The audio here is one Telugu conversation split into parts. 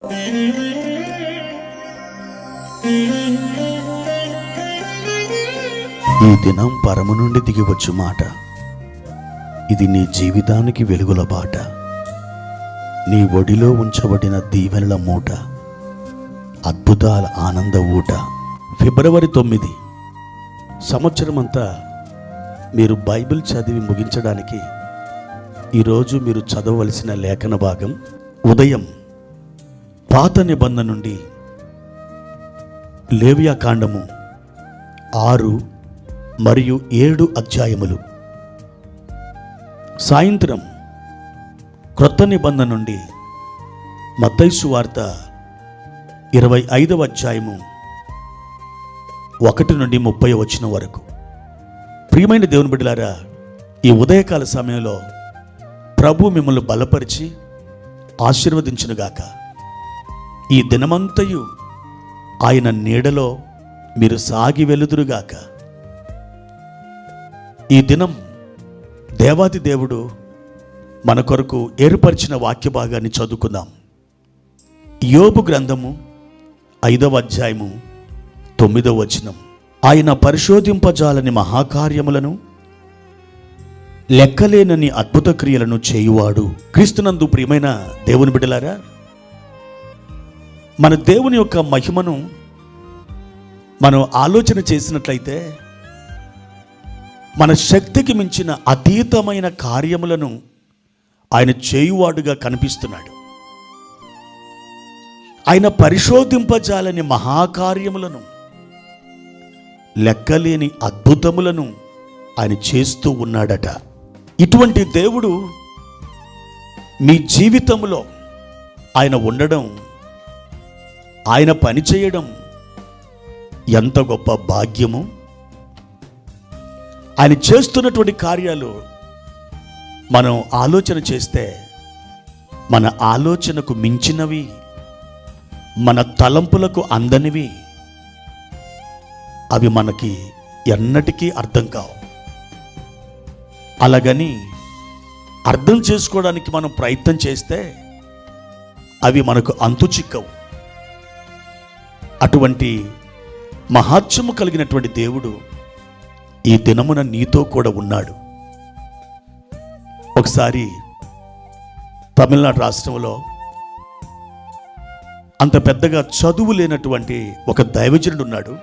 ఈ దినం పరము నుండి దిగివచ్చు మాట, ఇది నీ జీవితానికి వెలుగుల బాట, నీ ఒడిలో ఉంచబడిన దీవెనల మూట, అద్భుతాల ఆనంద ఊట. ఫిబ్రవరి 9 సంవత్సరమంతా మీరు బైబిల్ చదివి ముగించడానికి ఈరోజు మీరు చదవవలసిన లేఖన భాగం ఉదయం పాత నిబంధన నుండి లేవియా కాండము 6 మరియు 7 అధ్యాయములు, సాయంత్రం క్రొత్త నిబంధన నుండి మత్తయి సువార్త 25వ అధ్యాయము 1 నుండి 30 వచనం వరకు. ప్రియమైన దేవుని బిడ్డలారా, ఈ ఉదయకాల సమయంలో ప్రభు మిమ్మల్ని బలపరిచి ఆశీర్వదించునుగాక. ఈ దినమంతయు ఆయన నీడలో మీరు సాగి వెలుదురుగాక. ఈ దినం దేవాది దేవుడు మన కొరకు ఏర్పరిచిన వాక్య భాగాన్ని చదువుకుందాం. యోబు గ్రంథము 5వ అధ్యాయము 9వ వచనం. ఆయన పరిశోధింపజాలని మహాకార్యములను లెక్కలేనని అద్భుత క్రియలను చేయువాడు. క్రీస్తునందు ప్రియమైన దేవుని బిడ్డలారా, మన దేవుని యొక్క మహిమను మనం ఆలోచన చేసినట్లయితే మన శక్తికి మించిన అతీతమైన కార్యములను ఆయన చేయువాడుగా కనిపిస్తున్నాడు. ఆయన పరిశోధింపజాలని మహాకార్యములను లెక్కలేని అద్భుతములను ఆయన చేస్తూ ఉన్నాడట. ఇటువంటి దేవుడు మీ జీవితంలో ఆయన ఉండడం, ఆయన పని చేయడం ఎంత గొప్ప భాగ్యము. ఆయన చేస్తున్నటువంటి కార్యాలు మనం ఆలోచన చేస్తే మన ఆలోచనకు మించినవి, మన తలంపులకు అందనివి, అవి మనకి ఎన్నటికీ అర్థం కావు. అలాగని అర్థం చేసుకోవడానికి మనం ప్రయత్నం చేస్తే అవి మనకు అంతు చిక్కవు. అటువంటి మహాత్మ్యము కలిగినటువంటి దేవుడు ఈ దినమున నీతో కూడా ఉన్నాడు. ఒకసారి తమిళనాడు రాష్ట్రంలో అంత పెద్దగా చదువు లేనటువంటి ఒక దైవజనుడు ఉన్నాడు.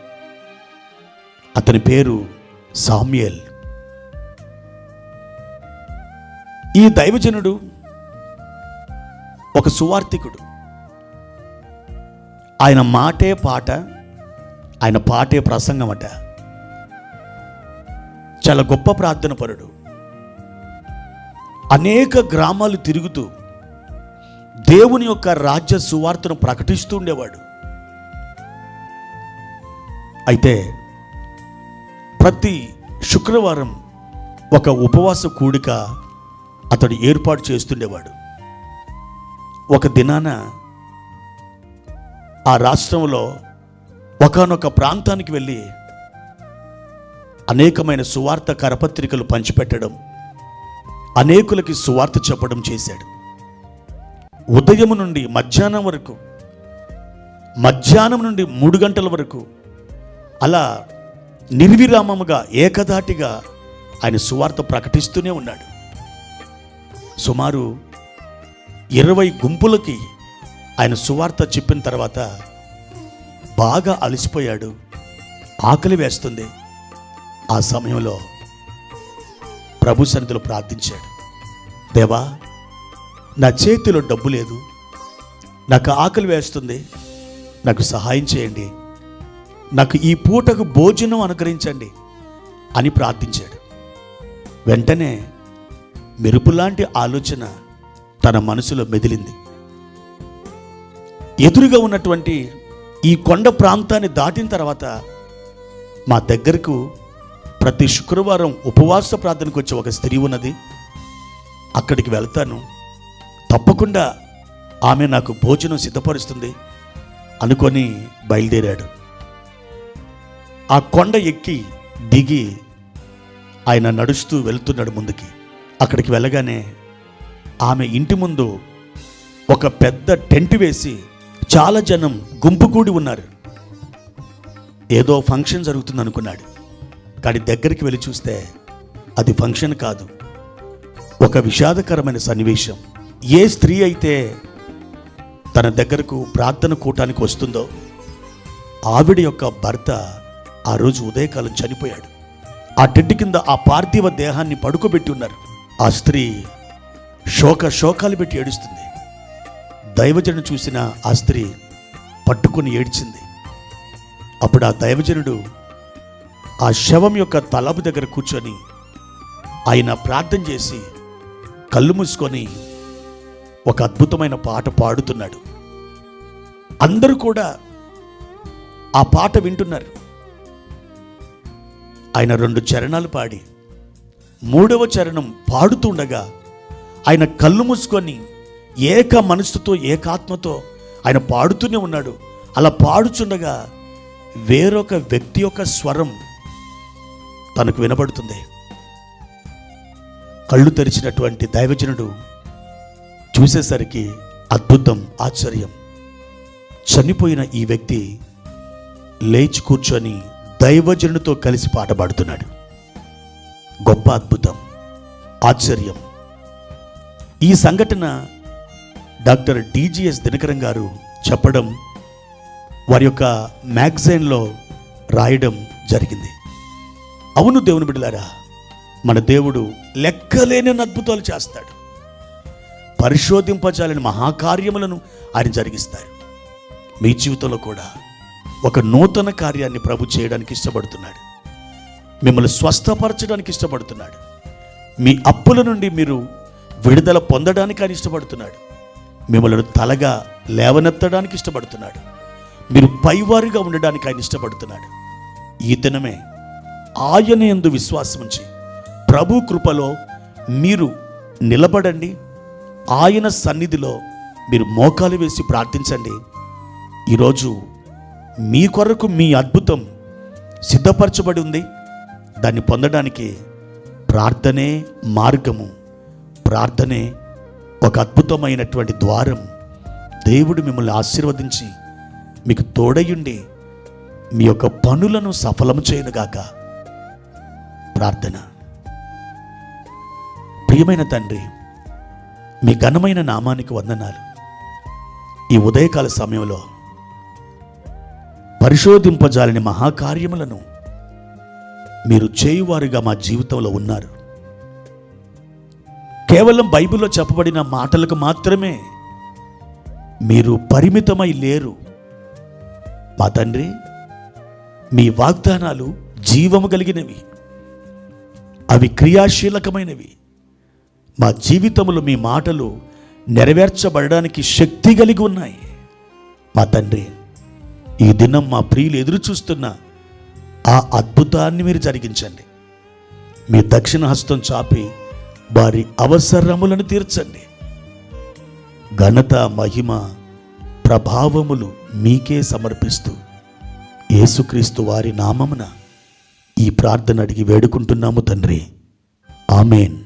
అతని పేరు సామ్యుయేల్. ఈ దైవజనుడు ఒక సువార్తికుడు. ఆయన మాటే పాట, ఆయన పాటే ప్రసంగం అట. చాలా గొప్ప ప్రార్థన పరుడు. అనేక గ్రామాలు తిరుగుతూ దేవుని యొక్క రాజ్య సువార్తను ప్రకటిస్తూ ఉండేవాడు. అయితే ప్రతి శుక్రవారం ఒక ఉపవాస కూడిక అతడు ఏర్పాటు చేస్తుండేవాడు. ఒక దినాన ఆ రాష్ట్రంలో ఒకానొక ప్రాంతానికి వెళ్ళి అనేకమైన సువార్త కరపత్రికలు పంచిపెట్టడం, అనేకులకి సువార్త చెప్పడం చేశాడు. ఉదయం నుండి మధ్యాహ్నం వరకు, మధ్యాహ్నం నుండి 3 గంటల వరకు అలా నిర్విరామముగా ఏకధాటిగా ఆయన సువార్త ప్రకటిస్తూనే ఉన్నాడు. సుమారు 20 గుంపులకి ఆయన సువార్త చెప్పిన తర్వాత బాగా అలసిపోయాడు, ఆకలి వేస్తుంది. ఆ సమయంలో ప్రభు సన్నిధిలో ప్రార్థించాడు. దేవా, నా చేతిలో డబ్బు లేదు, నాకు ఆకలి వేస్తుంది, నాకు సహాయం చేయండి, నాకు ఈ పూటకు భోజనం అనుగ్రహించండి అని ప్రార్థించాడు. వెంటనే మెరుపులాంటి ఆలోచన తన మనసులో మెదిలింది. ఎదురుగా ఉన్నటువంటి ఈ కొండ ప్రాంతాన్ని దాటిన తర్వాత మా దగ్గరకు ప్రతి శుక్రవారం ఉపవాస ప్రార్థనకు వచ్చే ఒక స్త్రీ ఉన్నది, అక్కడికి వెళ్తాను, తప్పకుండా ఆమె నాకు భోజనం సిద్ధపరుస్తుంది అనుకొని బయలుదేరాడు. ఆ కొండ ఎక్కి దిగి ఆయన నడుస్తూ వెళ్తున్నాడు ముందుకి. అక్కడికి వెళ్ళగానే ఆమె ఇంటి ముందు ఒక పెద్ద టెంట్ వేసి చాలా జనం గుంపు కూడి ఉన్నారు. ఏదో ఫంక్షన్ జరుగుతుంది అనుకున్నాడు. కానీ దగ్గరికి వెళ్ళి చూస్తే అది ఫంక్షన్ కాదు, ఒక విషాదకరమైన సన్నివేశం. ఏ స్త్రీ అయితే తన దగ్గరకు ప్రార్థన కూటానికి వస్తుందో ఆవిడ యొక్క భర్త ఆ రోజు ఉదయకాలం చనిపోయాడు. ఆ టెంట్ కింద ఆ పార్థివ దేహాన్ని పడుకోబెట్టి ఉన్నారు. ఆ స్త్రీ శోకాలు పెట్టి ఏడుస్తుంది. దైవజనుడు చూసిన ఆ స్త్రీ పట్టుకుని ఏడ్చింది. అప్పుడు ఆ దైవజనుడు ఆ శవం యొక్క తలపు దగ్గర కూర్చొని ఆయన ప్రార్థన చేసి కళ్ళు మూసుకొని ఒక అద్భుతమైన పాట పాడుతున్నాడు. అందరూ కూడా ఆ పాట వింటున్నారు. ఆయన 2 చరణాలు పాడి 3వ చరణం పాడుతుండగా ఆయన కళ్ళు మూసుకొని ఏక మనసుతో ఏకాత్మతో ఆయన పాడుతూనే ఉన్నాడు. అలా పాడుచుండగా వేరొక వ్యక్తి యొక్క స్వరం తనకు వినబడుతుంది. కళ్ళు తెరిచినటువంటి దైవజనుడు చూసేసరికి అద్భుతం, ఆశ్చర్యం. చనిపోయిన ఈ వ్యక్తి లేచి కూర్చొని దైవజనుడితో కలిసి పాట పాడుతున్నాడు. గొప్ప అద్భుతం, ఆశ్చర్యం. ఈ సంఘటన డాక్టర్ డిజిఎస్ దినకరన్ గారు చెప్పడం, వారి యొక్క మ్యాగజైన్లో రాయడం జరిగింది. అవును దేవుని బిడ్డలారా, మన దేవుడు లెక్కలేని అద్భుతాలు చేస్తాడు. పరిశోధింపజాలని మహాకార్యములను ఆయన జరిగిస్తారు. మీ జీవితంలో కూడా ఒక నూతన కార్యాన్ని ప్రభు చేయడానికి ఇష్టపడుతున్నాడు. మిమ్మల్ని స్వస్థపరచడానికి ఇష్టపడుతున్నాడు. మీ అప్పుల నుండి మీరు విడుదల పొందడానికి ఆయన ఇష్టపడుతున్నాడు. మిమ్మల్ని తలగా లేవనెత్తడానికి ఇష్టపడుతున్నాడు. మీరు పైవారిగా ఉండడానికి ఆయన ఇష్టపడుతున్నాడు. ఈ దినమే ఆయన యందు విశ్వాసం ఉంచి ప్రభు కృపలో మీరు నిలబడండి. ఆయన సన్నిధిలో మీరు మోకాలు వేసి ప్రార్థించండి. ఈరోజు మీ కొరకు మీ అద్భుతం సిద్ధపరచబడి ఉంది. దాన్ని పొందడానికి ప్రార్థనే మార్గము, ప్రార్థనే ఒక అద్భుతమైనటువంటి ద్వారం. దేవుడు మిమ్మల్ని ఆశీర్వదించి మీకు తోడయుండి మీ యొక్క పనులను సఫలము చేయనుగాక. ప్రార్థన. ప్రియమైన తండ్రి, మీ ఘనమైన నామానికి వందనాలు. ఈ ఉదయకాల సమయంలో పరిశోధింపజాలని మహాకార్యములను మీరు చేయువారుగా మా జీవితంలో ఉన్నారు. కేవలం బైబిల్లో చెప్పబడిన మాటలకు మాత్రమే మీరు పరిమితమై లేరు. మా తండ్రి, మీ వాగ్దానాలు జీవము కలిగినవి, అవి క్రియాశీలకమైనవి. మా జీవితంలో మీ మాటలు నెరవేర్చబడడానికి శక్తి కలిగి ఉన్నాయి. మా తండ్రి, ఈ దినం మా ప్రియులు ఎదురు చూస్తున్న ఆ అద్భుతాన్ని మీరు జరిగించండి. మీ దక్షిణ హస్తం చాపి వారి అవసరములను తీర్చండి. ఘనత, మహిమ, ప్రభావములు మీకే సమర్పిస్తూ యేసుక్రీస్తు వారి నామమున ఈ ప్రార్థన అడిగి వేడుకుంటున్నాము తండ్రి. ఆమేన్.